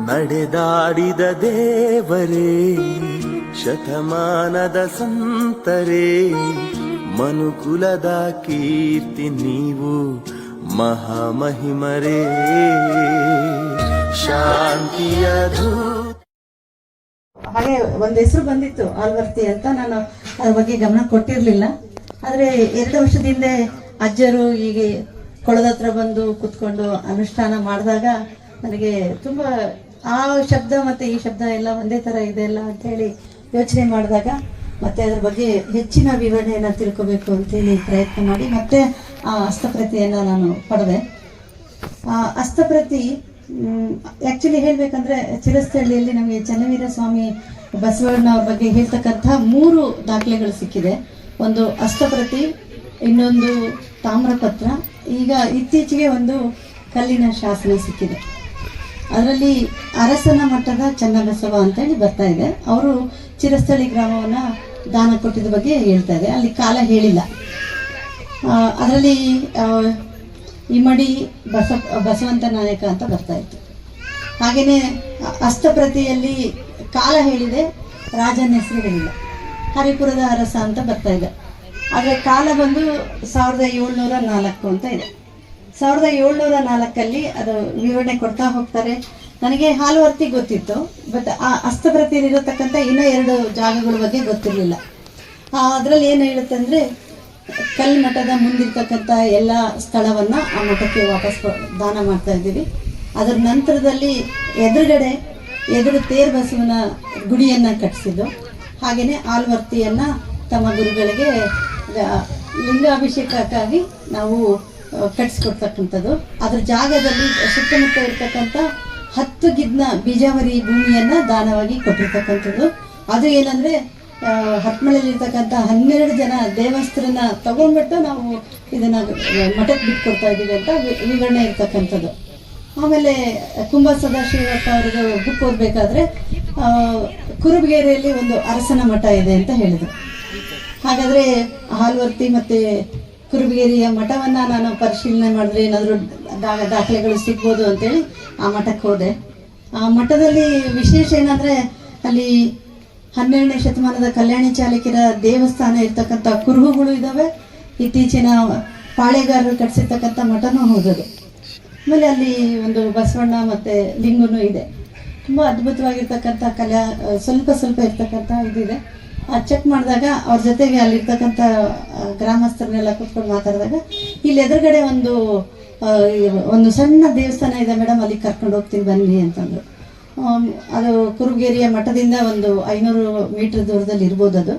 ನಡೆದಾಡಿದ ದೇವರೇ ಶತಮಾನದ ಸಂತರೇ ಮನುಕುಲದ ಕೀರ್ತಿ ನೀವು ಮಹಾಮಹಿಮರೇ ಶಾಂತಿಯ ಹಾಗೆ ಒಂದು ಹೆಸರು ಬಂದಿತ್ತು ಆಲ್ವರ್ತಿ ಅಂತ. ನಾನು ಅದ್ರ ಬಗ್ಗೆ ಗಮನ ಕೊಟ್ಟಿರ್ಲಿಲ್ಲ. ಆದ್ರೆ 2 ವರ್ಷದ ಹಿಂದೆ ಅಜ್ಜರು ಹೀಗೆ ಕೊಳದ ಹತ್ರ ಬಂದು ಕುತ್ಕೊಂಡು ಅನುಷ್ಠಾನ ಮಾಡಿದಾಗ ನನಗೆ ತುಂಬಾ ಆ ಶಬ್ದ ಮತ್ತೆ ಈ ಶಬ್ದ ಎಲ್ಲ ಒಂದೇ ತರ ಇದೆ ಅಲ್ಲ ಅಂತ ಹೇಳಿ ಯೋಚನೆ ಮಾಡಿದಾಗ ಮತ್ತೆ ಅದ್ರ ಬಗ್ಗೆ ಹೆಚ್ಚಿನ ವಿವರಣೆಯನ್ನ ತಿಳ್ಕೋಬೇಕು ಅಂತೇಳಿ ಪ್ರಯತ್ನ ಮಾಡಿ ಮತ್ತೆ ಆ ಹಸ್ತಪ್ರತಿಯನ್ನ ನಾನು ಪಡೆದೆ. ಆ ಹಸ್ತಪ್ರತಿ ಆಕ್ಚುಲಿ ಹೇಳ್ಬೇಕಂದ್ರೆ ಚಿರಸ್ಥಳ್ಳಿಯಲ್ಲಿ ನಮಗೆ ಚನ್ನವೀರ ಸ್ವಾಮಿ ಬಸವಣ್ಣ ಅವ್ರ ಬಗ್ಗೆ ಹೇಳ್ತಕ್ಕಂಥ 3 ದಾಖಲೆಗಳು ಸಿಕ್ಕಿದೆ. ಒಂದು ಹಸ್ತಪ್ರತಿ, ಇನ್ನೊಂದು ತಾಮ್ರಪತ್ರ, ಈಗ ಇತ್ತೀಚೆಗೆ ಒಂದು ಕಲ್ಲಿನ ಶಾಸನ ಸಿಕ್ಕಿದೆ. ಅದರಲ್ಲಿ ಅರಸನ ಮಠದ ಚನ್ನಬಸವ ಅಂತ ಹೇಳಿ ಬರ್ತಾ ಇದೆ. ಅವರು ಚಿರಸ್ಥಳಿ ಗ್ರಾಮವನ್ನ ದಾನ ಕೊಟ್ಟಿದ್ದ ಬಗ್ಗೆ ಹೇಳ್ತಾ ಇದೆ. ಅಲ್ಲಿ ಕಾಲ ಹೇಳಿಲ್ಲ. ಅದರಲ್ಲಿ ಇಮ್ಮಡಿ ಬಸವಂತ ನಾಯಕ ಅಂತ ಬರ್ತಾ ಇತ್ತು. ಹಾಗೇನೆ ಹಸ್ತಪ್ರತಿಯಲ್ಲಿ ಕಾಲ ಹೇಳಿದೆ, ರಾಜನ ಹೆಸರು ಹೇಳಿಲ್ಲ. ಹರಿಪುರದ ಅರಸ ಅಂತ ಬರ್ತಾ ಇದೆ. ಆದರೆ ಕಾಲ ಬಂದು 1704 ಅಂತ ಇದೆ. 1704 ಅದು ವಿವರಣೆ ಕೊಡ್ತಾ ಹೋಗ್ತಾರೆ. ನನಗೆ ಹಾಲುವರ್ತಿ ಗೊತ್ತಿತ್ತು, ಬಟ್ ಆ ಹಸ್ತಪ್ರತಿಯಲ್ಲಿರತಕ್ಕಂಥ ಇನ್ನೂ 2 ಜಾಗಗಳ ಬಗ್ಗೆ ಗೊತ್ತಿರಲಿಲ್ಲ. ಅದರಲ್ಲಿ ಏನು ಹೇಳುತ್ತೆ ಅಂದರೆ, ಕಲ್ಮಠದ ಮುಂದಿರ್ತಕ್ಕಂಥ ಎಲ್ಲ ಸ್ಥಳವನ್ನ ಆ ಮಠಕ್ಕೆ ವಾಪಸ್ ದಾನ ಮಾಡ್ತಾ ಇದ್ದೀವಿ. ಅದರ ನಂತರದಲ್ಲಿ ಎದುರು ತೇರ್ ಬಸವನ ಗುಡಿಯನ್ನ ಕಟ್ಟಿಸಿದ್ದು. ಹಾಗೇನೆ ಆಲ್ವರ್ತಿಯನ್ನ ತಮ್ಮ ಗುರುಗಳಿಗೆ ಲಿಂಗಾಭಿಷೇಕಕ್ಕಾಗಿ ನಾವು ಕಟ್ಟಿಸ್ಕೊಡ್ತಕ್ಕಂಥದ್ದು. ಅದ್ರ ಜಾಗದಲ್ಲಿ ಸುತ್ತಮುತ್ತ ಇರ್ತಕ್ಕಂಥ 10 ಗಿದ್ನ ಬೀಜಾವರಿ ಭೂಮಿಯನ್ನ ದಾನವಾಗಿ ಕೊಟ್ಟಿರ್ತಕ್ಕಂಥದ್ದು. ಅದು ಏನಂದ್ರೆ ಹಟ್ಮಳಲ್ಲಿರ್ತಕ್ಕಂಥ 12 ಜನ ದೇವಸ್ಥರನ್ನ ತಗೊಂಡ್ಬಿಟ್ಟು ನಾವು ಇದನ್ನ ಮಠಕ್ಕೆ ಬಿಟ್ಕೊಡ್ತಾ ಇದ್ದೀವಿ ಅಂತ ವಿವರಣೆ ಇರ್ತಕ್ಕಂಥದ್ದು. ಆಮೇಲೆ ಕುಂಬ ಸದಾಶಿವಪ್ಪ ಅವ್ರಿಗೆ ಬುಕ್ ಓದಬೇಕಾದ್ರೆ ಕುರುಬಗೇರಿಯಲ್ಲಿ ಒಂದು ಅರಸನ ಮಠ ಇದೆ ಅಂತ ಹೇಳಿದ್ರು. ಹಾಗಾದ್ರೆ ಹಾಲ್ವರ್ತಿ ಮತ್ತೆ ಕುರುಬಗೇರಿಯ ಮಠವನ್ನ ನಾನು ಪರಿಶೀಲನೆ ಮಾಡಿದ್ರೆ ಏನಾದರೂ ದಾಖಲೆಗಳು ಸಿಗ್ಬೋದು ಅಂತೇಳಿ ಆ ಮಠಕ್ಕೆ ಹೋದೆ. ಆ ಮಠದಲ್ಲಿ ವಿಶೇಷ ಏನಂದ್ರೆ, ಅಲ್ಲಿ 12ನೇ ಶತಮಾನದ ಕಲ್ಯಾಣಿ ಚಾಲುಕ್ಯರ ದೇವಸ್ಥಾನ ಇರ್ತಕ್ಕಂಥ ಕುರುಹುಗಳು ಇದ್ದಾವೆ. ಇತ್ತೀಚಿನ ಪಾಳೆಗಾರರು ಕಟ್ಟಿಸಿರ್ತಕ್ಕಂಥ ಮಠನೂ ಹೋಗೋದು. ಆಮೇಲೆ ಅಲ್ಲಿ ಒಂದು ಬಸವಣ್ಣ ಮತ್ತೆ ಲಿಂಗನೂ ಇದೆ. ತುಂಬ ಅದ್ಭುತವಾಗಿರ್ತಕ್ಕಂಥ ಸ್ವಲ್ಪ ಇರ್ತಕ್ಕಂಥ ಇದಿದೆ. ಚೆಕ್ ಮಾಡಿದಾಗ ಅವ್ರ ಜೊತೆಗೆ ಅಲ್ಲಿರ್ತಕ್ಕಂಥ ಗ್ರಾಮಸ್ಥರನ್ನೆಲ್ಲ ಕೂತ್ಕೊಂಡು ಮಾತಾಡಿದಾಗ, ಇಲ್ಲಿ ಎದುರುಗಡೆ ಒಂದು ಸಣ್ಣ ದೇವಸ್ಥಾನ ಇದೆ ಮೇಡಮ್, ಅಲ್ಲಿ ಕರ್ಕೊಂಡು ಹೋಗ್ತೀನಿ ಬನ್ನಿ ಅಂತಂದ್ರು. ಅದು ಕುರುಬಗೇರಿಯ ಮಠದಿಂದ ಒಂದು 500 ಮೀಟರ್ ದೂರದಲ್ಲಿ ಇರ್ಬೋದು ಅದು.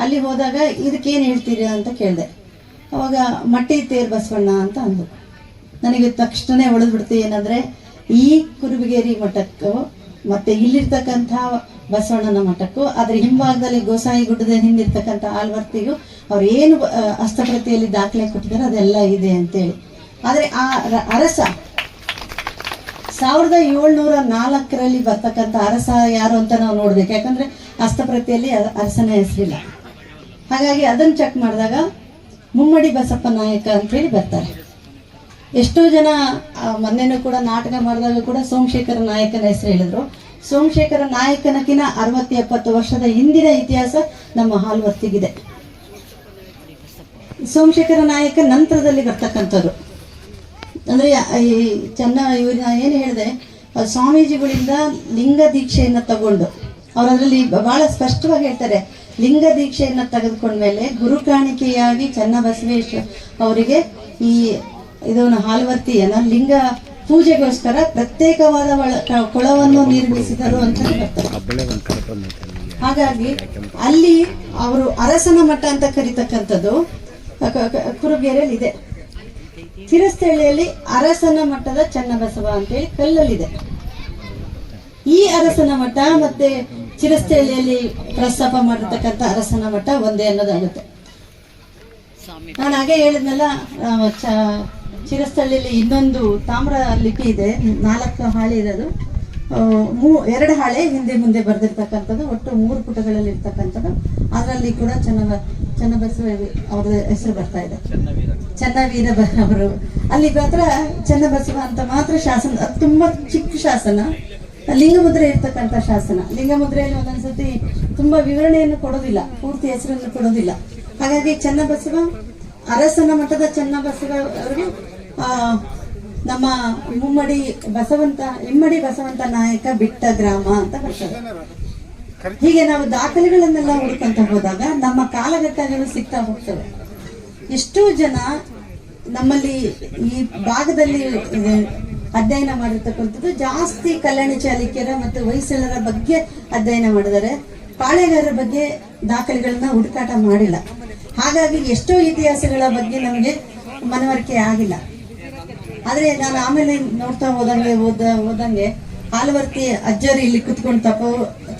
ಅಲ್ಲಿ ಹೋದಾಗ ಇದಕ್ಕೇನು ಹೇಳ್ತೀರಿ ಅಂತ ಕೇಳಿದೆ. ಅವಾಗ ಮಟ್ಟಿ ತೇರ್ ಬಸವಣ್ಣ ಅಂತ ಅಂದ್ರು. ನನಗೆ ತಕ್ಷಣ ಉಳಿದ್ಬಿಡ್ತು ಏನಂದ್ರೆ, ಈ ಕುರುಬಗೇರಿ ಮಠಕ್ಕೂ ಮತ್ತೆ ಇಲ್ಲಿರ್ತಕ್ಕಂಥ ಬಸವಣ್ಣನ ಮಠಕ್ಕೂ ಅದ್ರ ಹಿಂಭಾಗದಲ್ಲಿ ಗೋಸಾಯಿ ಗುಡ್ಡದ ಹಿಂದಿರ್ತಕ್ಕಂಥ ಆಲ್ವರ್ತಿಗೂ ಅವ್ರು ಏನು ಹಸ್ತಪ್ರತಿಯಲ್ಲಿ ದಾಖಲೆ ಕೊಟ್ಟಿದ್ದಾರೆ ಅದೆಲ್ಲ ಇದೆ ಅಂತೇಳಿ. ಆದ್ರೆ ಆ ಅರಸ 1704 ಬರ್ತಕ್ಕಂಥ ಅರಸ ಯಾರು ಅಂತ ನಾವು ನೋಡ್ಬೇಕು. ಯಾಕಂದ್ರೆ ಹಸ್ತಪ್ರತಿಯಲ್ಲಿ ಅರಸನ ಹೆಸರಿಲ್ಲ. ಹಾಗಾಗಿ ಅದನ್ನ ಚೆಕ್ ಮಾಡಿದಾಗ ಮುಮ್ಮಡಿ ಬಸಪ್ಪ ನಾಯಕ ಅಂತೇಳಿ ಬರ್ತಾರೆ. ಎಷ್ಟೋ ಜನ ಮೊನ್ನೆನೂ ಕೂಡ ನಾಟಕ ಮಾಡಿದಾಗ ಕೂಡ ಸೋಮಶೇಖರ ನಾಯಕನ ಹೆಸರು ಹೇಳಿದ್ರು. ಸೋಮಶೇಖರ ನಾಯಕನಕಿನ 60-70 ವರ್ಷದ ಹಿಂದಿನ ಇತಿಹಾಸ ನಮ್ಮ ಹಾಲ್ವರ್ತಿಗಿದೆ. ಸೋಮಶೇಖರ ನಾಯಕ ನಂತರದಲ್ಲಿ ಬರ್ತಕ್ಕಂಥದ್ದು. ಅಂದ್ರೆ ಇವ್ರನ್ನ ಏನು ಹೇಳಿದೆ, ಸ್ವಾಮೀಜಿಗಳಿಂದ ಲಿಂಗ ದೀಕ್ಷೆಯನ್ನ ತಗೊಂಡು ಅವರಲ್ಲಿ ಬಹಳ ಸ್ಪಷ್ಟವಾಗಿ ಹೇಳ್ತಾರೆ, ಲಿಂಗ ದೀಕ್ಷೆಯನ್ನ ತೆಗೆದುಕೊಂಡ್ಮೇಲೆ ಗುರು ಕಾಣಿಕೆಯಾಗಿ ಚನ್ನಬಸವೇಶ್ವರ ಅವರಿಗೆ ಈ ಇದನ್ನ ಹಾಲ್ವರ್ತಿಯನ್ನ ಲಿಂಗ ಪೂಜೆಗೋಸ್ಕರ ಪ್ರತ್ಯೇಕವಾದ ಕೊಳವನ್ನು ನಿರ್ಮಿಸಿದರು ಅಂತ ಬರ್ತಾರೆ. ಹಾಗಾಗಿ ಅಲ್ಲಿ ಅವರು ಅರಸನ ಮಠ ಅಂತ ಕರೀತಕ್ಕಂಥದ್ದು ಕುರುಬಗೇರಿಯಲ್ಲಿ ಇದೆ. ಚಿರಸ್ಥಳಿಯಲ್ಲಿ ಅರಸನ ಮಠದ ಚನ್ನಬಸವ ಅಂತೇಳಿ ಕಲ್ಲಲ್ಲಿದೆ. ಈ ಅರಸನ ಮಠ ಮತ್ತೆ ಚಿರಸ್ಥಳಿಯಲ್ಲಿ ಪ್ರಸ್ತಾಪ ಮಾಡಿರ್ತಕ್ಕಂಥ ಅರಸನ ಮಠ ಒಂದೇ ಅನ್ನೋದಾಗುತ್ತೆ. ನಾನು ಹಾಗೆ ಹೇಳಿದ್ನಲ್ಲ, ಚಿರಸ್ಥಳಿಯಲ್ಲಿ ಇನ್ನೊಂದು ತಾಮ್ರ ಲಿಪಿ ಇದೆ, 4 ಹಾಳೆ ಇರೋದು. 2 ಹಾಳೆ ಹಿಂದೆ ಮುಂದೆ ಬರೆದಿರ್ತಕ್ಕಂಥದ್ದು, ಒಟ್ಟು 3 ಪುಟಗಳಲ್ಲಿ ಇರ್ತಕ್ಕಂಥದ್ದು. ಅದರಲ್ಲಿ ಕೂಡ ಚನ್ನಬಸವ ಅವರ ಹೆಸರು ಬರ್ತಾ ಇದೆ. ಚನ್ನವೀರ ಅವರು ಅಲ್ಲಿ ಮಾತ್ರ ಚನ್ನಬಸವ ಅಂತ ಮಾತ್ರ ಶಾಸನ, ತುಂಬಾ ಚಿಕ್ಕ ಶಾಸನ. ಲಿಂಗಮುದ್ರೆ ಇರ್ತಕ್ಕಂಥ ಶಾಸನ. ಲಿಂಗಮುದ್ರೆಯಲ್ಲಿ ಒಂದೊಂದ್ಸತಿ ತುಂಬಾ ವಿವರಣೆಯನ್ನು ಕೊಡೋದಿಲ್ಲ, ಪೂರ್ತಿ ಹೆಸರನ್ನು ಕೊಡೋದಿಲ್ಲ. ಹಾಗಾಗಿ ಚನ್ನಬಸವ ಅರಸನ ಮಠದ ಚನ್ನಬಸವ ಅವರಿಗೆ ನಮ್ಮ ಇಮ್ಮಡಿ ಬಸವಂತ ನಾಯಕ ಬಿಟ್ಟ ಗ್ರಾಮ ಅಂತ ಬರ್ತದೆ. ಹೀಗೆ ನಾವು ದಾಖಲೆಗಳನ್ನೆಲ್ಲ ಹುಡುಕಂತ ಹೋದಾಗ ನಮ್ಮ ಕಾಲಘಟ್ಟಗಳು ಸಿಗ್ತಾ ಹೋಗ್ತವೆ. ಎಷ್ಟೋ ಜನ ನಮ್ಮಲ್ಲಿ ಈ ಭಾಗದಲ್ಲಿ ಅಧ್ಯಯನ ಮಾಡಿರ್ತಕ್ಕಂಥದ್ದು ಜಾಸ್ತಿ ಕಲ್ಯಾಣಿ ಚಾಲುಕ್ಯರ ಮತ್ತು ಹೊಯ್ಸಳರ ಬಗ್ಗೆ ಅಧ್ಯಯನ ಮಾಡಿದರೆ, ಪಾಳೆಗಾರರ ಬಗ್ಗೆ ದಾಖಲೆಗಳನ್ನ ಹುಡುಕಾಟ ಮಾಡಿಲ್ಲ. ಹಾಗಾಗಿ ಎಷ್ಟೋ ಇತಿಹಾಸಗಳ ಬಗ್ಗೆ ನಮಗೆ ಮನವರಿಕೆ ಆಗಿಲ್ಲ. ಆದ್ರೆ ನಾನು ಆಮೇಲೆ ನೋಡ್ತಾ ಹೋದಂಗೆ ಆಲವರ್ತಿ ಅಜ್ಜರು ಇಲ್ಲಿ ಕುತ್ಕೊಂಡು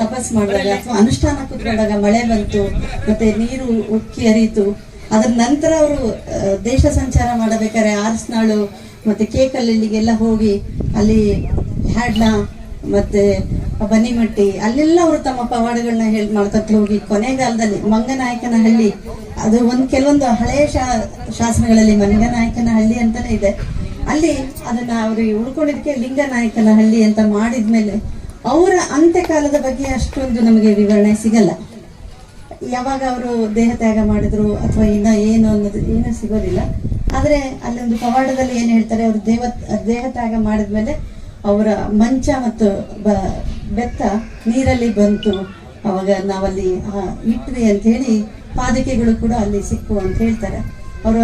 ತಪಸ್ ಮಾಡಿದಾಗ ಅಥವಾ ಅನುಷ್ಠಾನ ಕುತ್ಕೊಂಡಾಗ ಮಳೆ ಬಂತು, ಮತ್ತೆ ನೀರು ಉಕ್ಕಿ ಹರಿಯಿತು. ಅದ್ರ ನಂತರ ಅವರು ದೇಶ ಸಂಚಾರ ಮಾಡಬೇಕಾದ್ರೆ ಆರ್ಸ್ನಾಳು ಮತ್ತೆ ಕೇಕಲ್ಲಿಗೆಲ್ಲ ಹೋಗಿ ಅಲ್ಲಿ ಹ್ಯಾಡ್ಲ ಮತ್ತೆ ಬನ್ನಿಮಟ್ಟಿ ಅಲ್ಲೆಲ್ಲ ಅವರು ತಮ್ಮ ಪವಾಡಗಳನ್ನ ಮಾಡ್ಕೊತ ಹೋಗಿ ಕೊನೆಗಾಲದಲ್ಲಿ ಮಂಗನಾಯಕನಹಳ್ಳಿ, ಅದು ಕೆಲವೊಂದು ಹಳೆಯ ಶಾಸನಗಳಲ್ಲಿ ಮಂಗನಾಯಕನಹಳ್ಳಿ ಅಂತಾನೆ ಇದೆ. ಅಲ್ಲಿ ಅದನ್ನ ಅವ್ರಿಗೆ ಉಳ್ಕೊಂಡಿದ್ದಕ್ಕೆ ಲಿಂಗನಾಯಕನಹಳ್ಳಿ ಅಂತ ಮಾಡಿದ್ಮೇಲೆ ಅವರ ಅಂತ್ಯಕಾಲದ ಬಗ್ಗೆ ಅಷ್ಟೊಂದು ನಮಗೆ ವಿವರಣೆ ಸಿಗಲ್ಲ. ಯಾವಾಗ ಅವರು ದೇಹ ತ್ಯಾಗ ಮಾಡಿದ್ರು ಅಥವಾ ಇನ್ನ ಏನು ಅನ್ನೋದು ಏನೂ ಸಿಗೋದಿಲ್ಲ. ಆದ್ರೆ ಅಲ್ಲೊಂದು ಪವಾಡದಲ್ಲಿ ಏನ್ ಹೇಳ್ತಾರೆ, ಅವರು ದೇಹ ತ್ಯಾಗ ಮಾಡಿದ್ಮೇಲೆ ಅವರ ಮಂಚ ಮತ್ತು ಬೆತ್ತ ನೀರಲ್ಲಿ ಬಂತು, ಅವಾಗ ನಾವಲ್ಲಿ ಇಟ್ವಿ ಅಂತ ಹೇಳಿ ಪಾದಕೆಗಳು ಕೂಡ ಅಲ್ಲಿ ಸಿಕ್ಕು ಅಂತ ಹೇಳ್ತಾರೆ. ಅವರ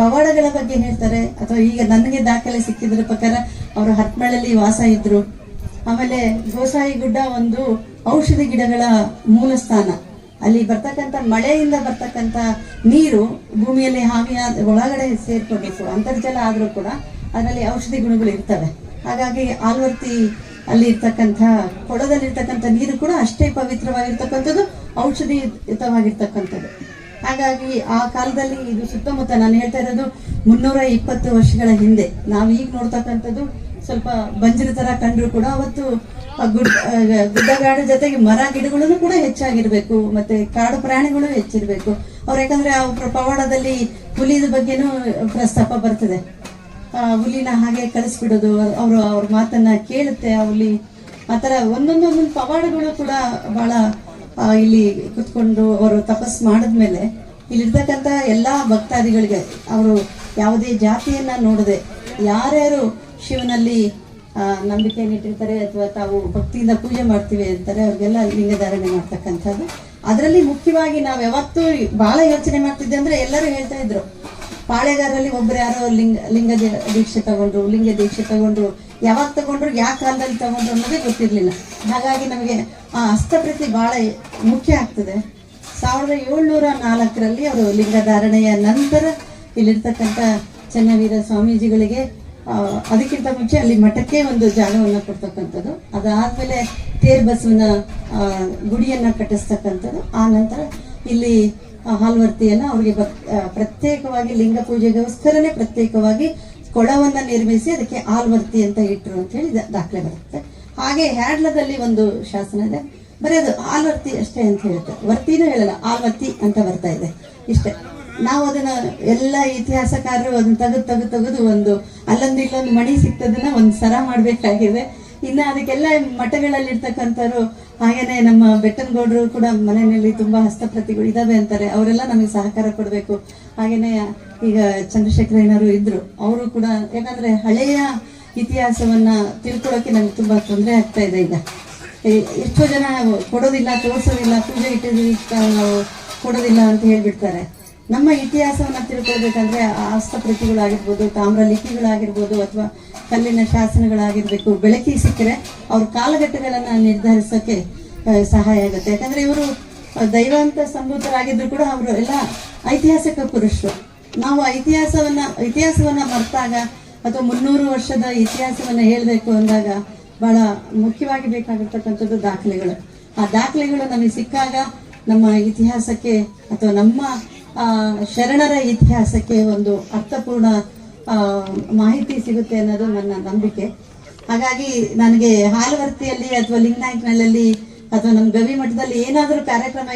ಪವಾಡಗಳ ಬಗ್ಗೆ ಹೇಳ್ತಾರೆ. ಅಥವಾ ಈಗ ನನಗೆ ದಾಖಲೆ ಸಿಕ್ಕಿದ್ರ ಪ್ರಕಾರ ಅವರು ಹತ್ಮಳಲ್ಲಿ ವಾಸ ಇದ್ರು. ಆಮೇಲೆ ಗೋಸಾಯಿ ಗುಡ್ಡ ಒಂದು ಔಷಧಿ ಗಿಡಗಳ ಮೂಲ ಸ್ಥಾನ. ಅಲ್ಲಿ ಬರ್ತಕ್ಕಂಥ ಮಳೆಯಿಂದ ಬರ್ತಕ್ಕಂಥ ನೀರು ಭೂಮಿಯಲ್ಲಿ ಹಾವಿಯಾದ ಒಳಗಡೆ ಸೇರ್ಕೊಂಡಿತ್ತು. ಅಂತರ್ಜಲ ಆದ್ರೂ ಕೂಡ ಅದರಲ್ಲಿ ಔಷಧಿ ಗುಣಗಳು ಇರ್ತವೆ. ಹಾಗಾಗಿ ಆಲ್ವರ್ತಿ ಅಲ್ಲಿ ಇರ್ತಕ್ಕಂಥ ಕೊಳದಲ್ಲಿರ್ತಕ್ಕಂಥ ನೀರು ಕೂಡ ಅಷ್ಟೇ ಪವಿತ್ರವಾಗಿರ್ತಕ್ಕಂಥದ್ದು, ಔಷಧಿಯುತವಾಗಿರ್ತಕ್ಕಂಥದ್ದು. ಹಾಗಾಗಿ ಆ ಕಾಲದಲ್ಲಿ ಇದು ಸುತ್ತಮುತ್ತ ನಾನು ಹೇಳ್ತಾ ಇರೋದು 320 ವರ್ಷಗಳ ಹಿಂದೆ. ನಾವು ಈಗ ನೋಡ್ತಕ್ಕಂಥದ್ದು ಸ್ವಲ್ಪ ಬಂಜರು ತರ ಕಂಡ್ರು ಕೂಡ ಅವತ್ತು ಗುಡ್ಡಗಾಡು ಜೊತೆಗೆ ಮರ ಗಿಡಗಳನ್ನು ಕೂಡ ಹೆಚ್ಚಾಗಿರ್ಬೇಕು, ಮತ್ತೆ ಕಾಡು ಪ್ರಾಣಿಗಳು ಹೆಚ್ಚಿರ್ಬೇಕು. ಯಾಕಂದ್ರೆ ಅವ್ರ ಪವಾಡದಲ್ಲಿ ಹುಲಿದ ಬಗ್ಗೆನೂ ಪ್ರಸ್ತಾಪ ಬರ್ತದೆ. ಹುಲಿನ ಹಾಗೆ ಕಳಿಸ್ಬಿಡೋದು, ಅವ್ರ ಮಾತನ್ನ ಕೇಳುತ್ತೆ ಆ ಹುಲಿ. ಆತರ ಒಂದೊಂದು ಪವಾಡಗಳು ಕೂಡ ಬಹಳ ಇಲ್ಲಿ ಕುತ್ಕೊಂಡು ಅವರು ತಪಸ್ ಮಾಡಿದ್ಮೇಲೆ ಇಲ್ಲಿರ್ತಕ್ಕಂಥ ಎಲ್ಲಾ ಭಕ್ತಾದಿಗಳಿಗೆ ಅವರು ಯಾವುದೇ ಜಾತಿಯನ್ನ ನೋಡದೆ ಯಾರ್ಯಾರು ಶಿವನಲ್ಲಿ ನಂಬಿಕೆಯನ್ನು ಇಟ್ಟಿರ್ತಾರೆ ಅಥವಾ ತಾವು ಭಕ್ತಿಯಿಂದ ಪೂಜೆ ಮಾಡ್ತೀವಿ ಅಂತಾರೆ ಅವ್ರಿಗೆಲ್ಲ ಲಿಂಗಧಾರಣೆ ಮಾಡ್ತಕ್ಕಂಥದ್ದು. ಅದರಲ್ಲಿ ಮುಖ್ಯವಾಗಿ ನಾವು ಯಾವತ್ತೂ ಬಹಳ ಯೋಚನೆ ಮಾಡ್ತಿದ್ದೆ ಅಂದ್ರೆ ಎಲ್ಲರೂ ಹೇಳ್ತಾ ಇದ್ರು, ಪಾಳೆಗಾರರಲ್ಲಿ ಒಬ್ರು ಯಾರೋ ಲಿಂಗ ದೀಕ್ಷೆ ತಗೊಂಡ್ರು, ಯಾವಾಗ ತಗೊಂಡ್ರು, ಯಾವ ಕಾಲದಲ್ಲಿ ತಗೊಂಡ್ರು ಅನ್ನೋದೇ ಗೊತ್ತಿರ್ಲಿಲ್ಲ. ಹಾಗಾಗಿ ನಮಗೆ ಆ ಹಸ್ತಪ್ರತಿ ಬಹಳ ಮುಖ್ಯ ಆಗ್ತದೆ. 1704ರಲ್ಲಿ ಅವರು ಲಿಂಗಧಾರಣೆಯ ನಂತರ ಇಲ್ಲಿರ್ತಕ್ಕಂಥ ಚನ್ನವೀರ ಸ್ವಾಮೀಜಿಗಳಿಗೆ ಅದಕ್ಕಿಂತ ಮುಂಚೆ ಅಲ್ಲಿ ಮಠಕ್ಕೆ ಒಂದು ಜಾಗವನ್ನು ಕೊಡ್ತಕ್ಕಂಥದ್ದು, ಅದಾದ್ಮೇಲೆ ತೇರ್ ಬಸವನ ಗುಡಿಯನ್ನ ಕಟ್ಟಿಸ್ತಕ್ಕಂಥದ್ದು. ಆ ನಂತರ ಇಲ್ಲಿ ಹಾಲ್ವರ್ತಿಯನ್ನ ಅವ್ರಿಗೆ ಪ್ರತ್ಯೇಕವಾಗಿ ಲಿಂಗ ಪೂಜೆಗೋಸ್ಕರನೇ ಪ್ರತ್ಯೇಕವಾಗಿ ಕೊಳವನ್ನ ನಿರ್ಮಿಸಿ ಅದಕ್ಕೆ ಆಲ್ವರ್ತಿ ಅಂತ ಇಟ್ರು ಅಂತ ಹೇಳಿ ದಾಖಲೆ ಬರುತ್ತೆ. ಹಾಗೆ ಹ್ಯಾಡ್ಲದಲ್ಲಿ ಒಂದು ಶಾಸನ ಇದೆ, ಬರೀ ಅದು ಆಲ್ವರ್ತಿ ಅಷ್ಟೇ ಅಂತ ಹೇಳುತ್ತೆ, ವರ್ತಿನೂ ಹೇಳಲ್ಲ, ಆಲ್ವರ್ತಿ ಅಂತ ಬರ್ತಾ ಇದೆ ಇಷ್ಟೇ. ನಾವು ಅದನ್ನ ಎಲ್ಲ ಇತಿಹಾಸಕಾರರು ಅದನ್ನ ತೆಗೆದು ಒಂದು ಅಲ್ಲೊಂದು ಇಲ್ಲೊಂದು ಮಣಿ ಸಿಕ್ತದನ್ನ ಒಂದು ಸರ ಮಾಡ್ಬೇಕಾಗಿದೆ. ಇನ್ನು ಅದಕ್ಕೆಲ್ಲ ಮಠಗಳಲ್ಲಿ ಇರ್ತಕ್ಕಂಥವ್ರು, ಹಾಗೇನೆ ನಮ್ಮ ಬೆಟ್ಟನಗೌಡರು ಕೂಡ ಮನೆಯಲ್ಲಿ ತುಂಬಾ ಹಸ್ತಪ್ರತಿಗಳು ಇದಾವೆ ಅಂತಾರೆ, ಅವರೆಲ್ಲ ನಮಗೆ ಸಹಕಾರ ಕೊಡಬೇಕು. ಹಾಗೇನೆ ಈಗ ಚಂದ್ರಶೇಖರಯ್ಯನವರು ಇದ್ರು, ಅವರು ಕೂಡ, ಯಾಕಂದ್ರೆ ಹಳೆಯ ಇತಿಹಾಸವನ್ನ ತಿಳ್ಕೊಳಕ್ಕೆ ನಮ್ಗೆ ತುಂಬಾ ತೊಂದರೆ ಆಗ್ತಾ ಇದೆ. ಈಗ ಎಷ್ಟೋ ಜನ ಕೊಡೋದಿಲ್ಲ, ತೋರಿಸೋದಿಲ್ಲ, ಪೂಜೆ ಇಟ್ಟಿದ್ದೀವಿ ನಾವು ಕೊಡೋದಿಲ್ಲ ಅಂತ ಹೇಳ್ಬಿಡ್ತಾರೆ. ನಮ್ಮ ಇತಿಹಾಸವನ್ನ ತಿಳ್ಕೊಳ್ಬೇಕಂದ್ರೆ ಆ ಹಸ್ತಪ್ರತಿಗಳಾಗಿರ್ಬೋದು, ತಾಮ್ರ ಲಿಪಿಗಳಾಗಿರ್ಬೋದು, ಅಥವಾ ಕಲ್ಲಿನ ಶಾಸನಗಳಾಗಿರ್ಬೇಕು, ಬೆಳಕಿಗೆ ಸಿಕ್ಕರೆ ಅವ್ರ ಕಾಲಘಟ್ಟಗಳನ್ನ ನಿರ್ಧರಿಸೋಕೆ ಸಹಾಯ ಆಗುತ್ತೆ. ಯಾಕಂದ್ರೆ ಇವರು ದೈವಾಂತ ಸಂಭೂತರಾಗಿದ್ರು ಕೂಡ ಅವರು ಎಲ್ಲ ಐತಿಹಾಸಿಕ ಪುರುಷರು. ನಾವು ಇತಿಹಾಸವನ್ನ ಮರ್ತಾಗ ಅಥವಾ 300 ವರ್ಷದ ಇತಿಹಾಸವನ್ನ ಹೇಳಬೇಕು ಅಂದಾಗ ಬಹಳ ಮುಖ್ಯವಾಗಿ ಬೇಕಾಗಿರ್ತಕ್ಕಂಥದ್ದು ದಾಖಲೆಗಳು. ಆ ದಾಖಲೆಗಳು ನಮಗೆ ಸಿಕ್ಕಾಗ ನಮ್ಮ ಇತಿಹಾಸಕ್ಕೆ ಅಥವಾ ನಮ್ಮ ಶರಣರ ಇತಿಹಾಸಕ್ಕೆ ಒಂದು ಅರ್ಥಪೂರ್ಣ ಮಾಹಿತಿ ಸಿಗುತ್ತೆ ಅನ್ನೋದು ನನ್ನ ನಂಬಿಕೆ. ಹಾಗಾಗಿ ನನಗೆ ಹಾಲವರ್ತಿಯಲ್ಲಿ ಅಥವಾ ಲಿಂಗನಾಯಕನಲ್ಲಿ ಅಥವಾ ನಮ್ಮ ಗವಿ ಮಠದಲ್ಲಿ ಏನಾದರೂ ಕಾರ್ಯಕ್ರಮ